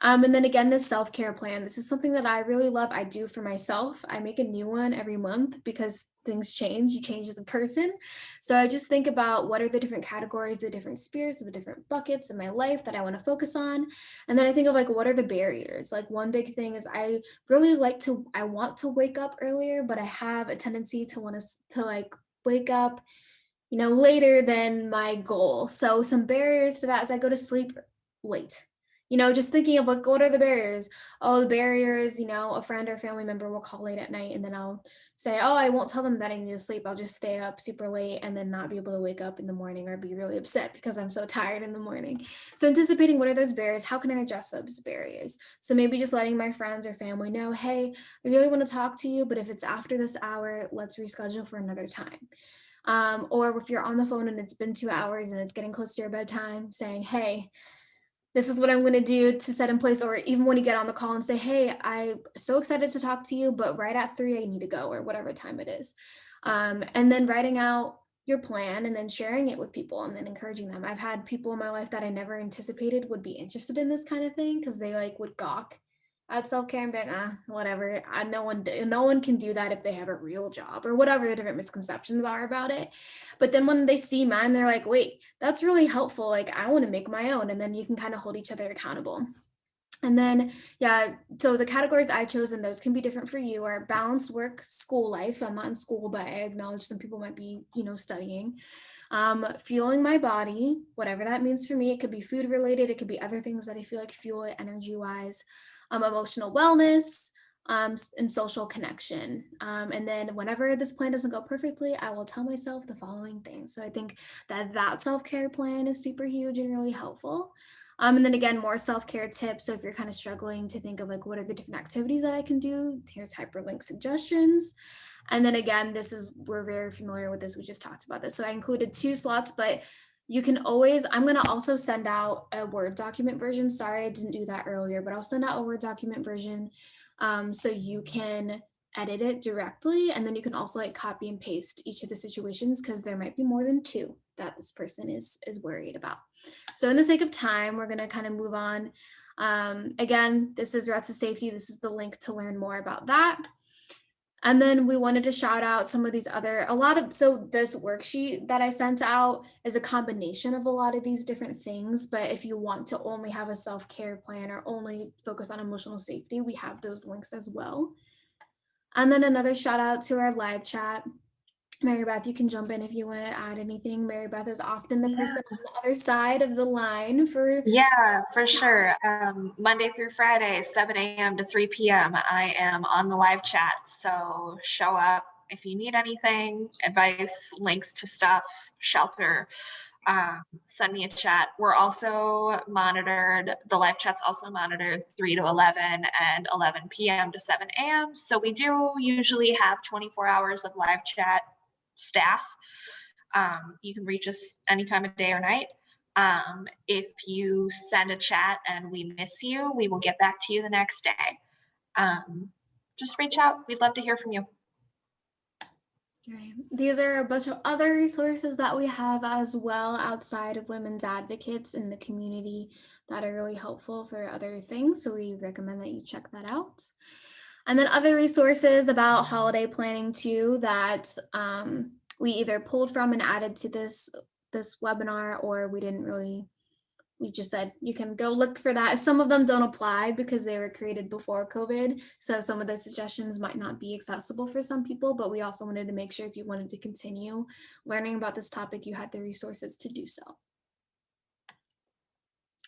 And then again, this self-care plan. This is something that I really love. I do for myself. I make a new one every month because things change. You change as a person. So I just think about what are the different categories, the different spheres, the different buckets in my life that I want to focus on. And then I think of like, what are the barriers? Like one big thing is I want to wake up earlier, but I have a tendency to want to like wake up later than my goal. So some barriers to that is I go to sleep late. Just thinking of like, what are the barriers? Oh, the barrier is, a friend or family member will call late at night and then I'll say, oh, I won't tell them that I need to sleep. I'll just stay up super late and then not be able to wake up in the morning or be really upset because I'm so tired in the morning. So anticipating what are those barriers? How can I address those barriers? So maybe just letting my friends or family know, hey, I really want to talk to you, but if it's after this hour, let's reschedule for another time. Or if you're on the phone and it's been 2 hours and it's getting close to your bedtime, saying, hey, this is what I'm going to do to set in place. Or even when you get on the call and say, hey, I'm so excited to talk to you, but right at 3, I need to go, or whatever time it is. And then writing out your plan and then sharing it with people and then encouraging them. I've had people in my life that I never anticipated would be interested in this kind of thing because they like would gawk at self-care and be like, whatever. No one can do that if they have a real job or whatever the different misconceptions are about it. But then when they see mine, they're like, wait, that's really helpful. Like I want to make my own. And then you can kind of hold each other accountable. And then, yeah, so the categories I chose, and those can be different for you, are balanced work, school life. I'm not in school, but I acknowledge some people might be, studying. Fueling my body, whatever that means for me. It could be food related, it could be other things that I feel like fuel it energy wise. Emotional wellness, and social connection. And then whenever this plan doesn't go perfectly, I will tell myself the following things. So I think that self-care plan is super huge and really helpful. And then again, more self-care tips. So if you're kind of struggling to think of like what are the different activities that I can do, here's hyperlink suggestions. And then again, we're very familiar with this. We just talked about this. So I included 2 slots, but you can always, I'm going to also send out a Word document version. Sorry, I didn't do that earlier, but I'll send out a Word document version, so you can edit it directly. And then you can also like copy and paste each of the situations because there might be more than 2 that this person is worried about. So in the sake of time, we're going to kind of move on. Again, this is Routes to Safety. This is the link to learn more about that. And then we wanted to shout out some of these so this worksheet that I sent out is a combination of a lot of these different things. But if you want to only have a self-care plan or only focus on emotional safety, we have those links as well. And then another shout out to our live chat. Mary Beth, you can jump in if you want to add anything. Mary Beth is often the Yeah. person on the other side of the line for. Yeah, for sure. Monday through Friday, 7 a.m. to 3 p.m. I am on the live chat. So show up if you need anything, advice, links to stuff, shelter. Send me a chat. We're also monitored. The live chat's also monitored 3 to 11 and 11 p.m. to 7 a.m. So we do usually have 24 hours of live chat staff. You can reach us any time of day or night. If you send a chat and we miss you, we will get back to you the next day. Just reach out. We'd love to hear from you. Right. These are a bunch of other resources that we have as well outside of women's advocates in the community that are really helpful for other things. So we recommend that you check that out. And then other resources about holiday planning too that we either pulled from and added to this webinar, or we just said you can go look for that. Some of them don't apply because they were created before COVID. So some of the suggestions might not be accessible for some people, but we also wanted to make sure if you wanted to continue learning about this topic, you had the resources to do so.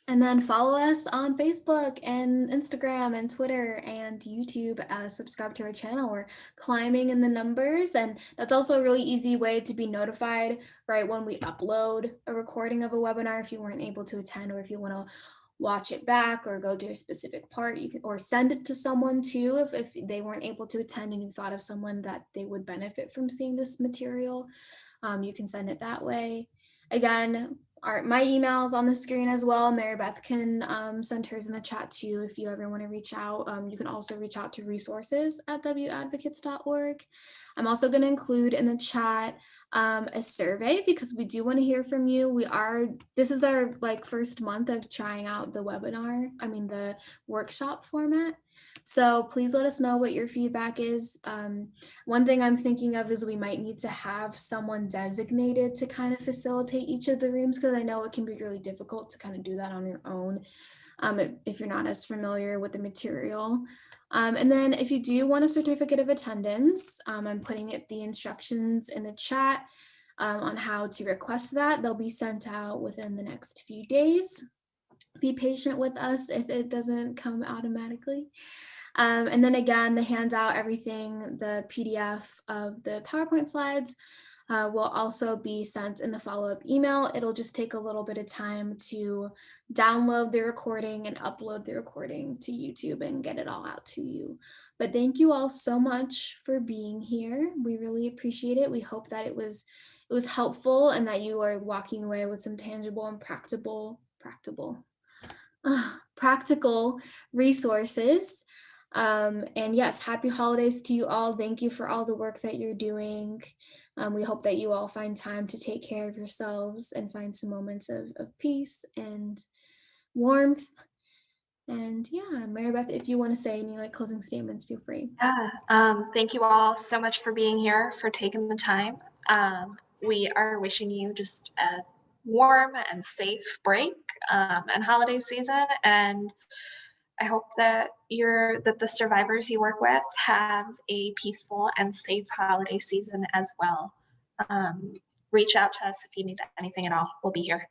And then follow us on Facebook and Instagram and Twitter and YouTube. Subscribe to our channel. We're climbing in the numbers. And that's also a really easy way to be notified right when we upload a recording of a webinar if you weren't able to attend, or if you want to watch it back or go to a specific part, you can, or send it to someone too if they weren't able to attend and you thought of someone that they would benefit from seeing this material. You can send it that way. Again, my email is on the screen as well. Mary Beth can send hers in the chat too if you ever want to reach out. You can also reach out to resources@wadvocates.org. I'm also going to include in the chat a survey because we do want to hear from you. This is our first month of trying out the workshop format. So please let us know what your feedback is. One thing I'm thinking of is we might need to have someone designated to kind of facilitate each of the rooms, because I know it can be really difficult to kind of do that on your own if you're not as familiar with the material. And then if you do want a certificate of attendance, I'm putting the instructions in the chat on how to request that. They'll be sent out within the next few days. Be patient with us if it doesn't come automatically. And then again, the handout, everything, the PDF of the PowerPoint slides will also be sent in the follow-up email. It'll just take a little bit of time to download the recording and upload the recording to YouTube and get it all out to you. But thank you all so much for being here. We really appreciate it. We hope that it was helpful and that you are walking away with some tangible and practical resources. And yes, happy holidays to you all. Thank you for all the work that you're doing. We hope that you all find time to take care of yourselves and find some moments of peace and warmth. And yeah, Mary Beth, if you want to say any like closing statements, feel free. Yeah, thank you all so much for being here, for taking the time. We are wishing you just a warm and safe break and holiday season, and I hope that the survivors you work with have a peaceful and safe holiday season as well. Um, Reach out to us if you need anything at all. We'll be here.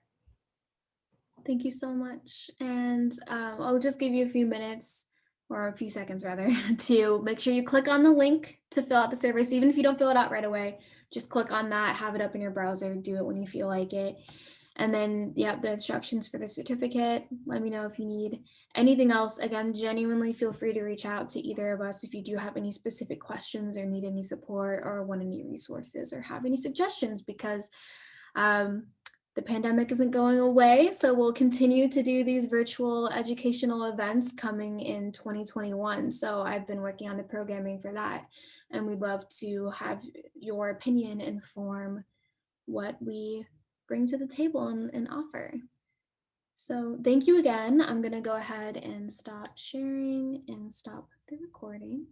Thank you so much. And I'll just give you a few minutes or a few seconds rather to make sure you click on the link to fill out the survey. So even if you don't fill it out right away, just click on that, have it up in your browser, do it when you feel like it. And then, yeah, the instructions for the certificate. Let me know if you need anything else. Again, genuinely feel free to reach out to either of us if you do have any specific questions or need any support or want any resources or have any suggestions because um, the pandemic isn't going away, so we'll continue to do these virtual educational events coming in 2021. So I've been working on the programming for that, and we'd love to have your opinion inform what we bring to the table and offer. So thank you again. I'm going to go ahead and stop sharing and stop the recording.